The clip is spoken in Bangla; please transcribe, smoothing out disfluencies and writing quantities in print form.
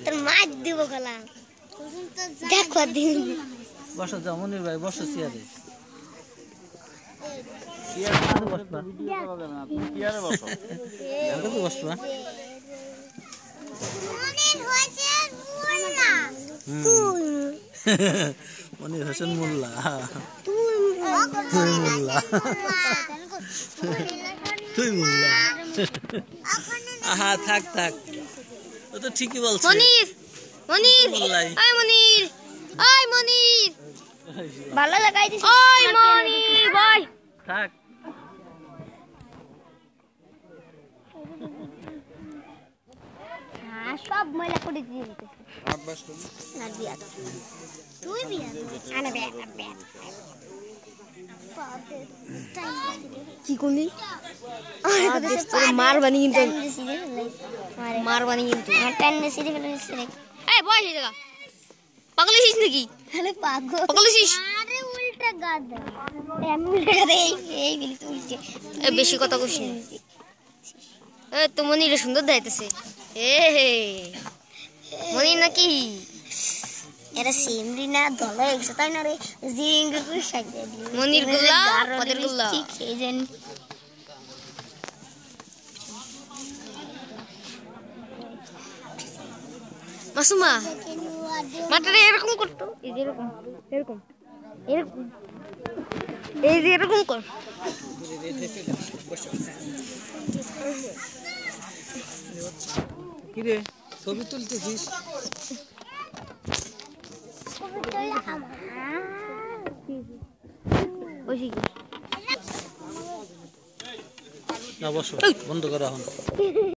তোর মার দিব গলা দেখো দিন বসো যাও মনির ভাই বসো চেয়ারে বসবা মনির হোসেন মোল্লা তুই মোল্লা তুই মোল্লা আহা থাক থাক ও তো ঠিকই বলছে মনির মনির ওই মনির ওই মনির ভালো লাগাই দিছিস ওই মনির ভাই থাক সব ময়লা করে দিয়ে দিতেছিস না বিয়া তুই বিয়া আনা বিয়া কি করলি মার বানি কিন্তু মার বানি কিন্তু টাইম দিছি রে এই বয় এই জায়গা পাগল হইছিস নাকি আরে পাগল হইছিস আরে উল্টা গাদা আমি উল্টা গাদা এই বিলি তুই উল্টে এই বেশি কথা কইছিস এ তো মনিরে সুন্দর দেখাইতেছে এ মনি নাকি এরা সিমরি না দলে একসাথে তাই না রে জিঙ্গ করে সাজিয়ে দিল মনির গুল্লা পদের গুল্লা ঠিক এই যেন মাসুমা মাটারে এরকম করতো এই যে এরকম এরকম এরকম এই যে এরকম কর কি রে ছবি তুলতেছিস না বসো বন্ধ করো এখন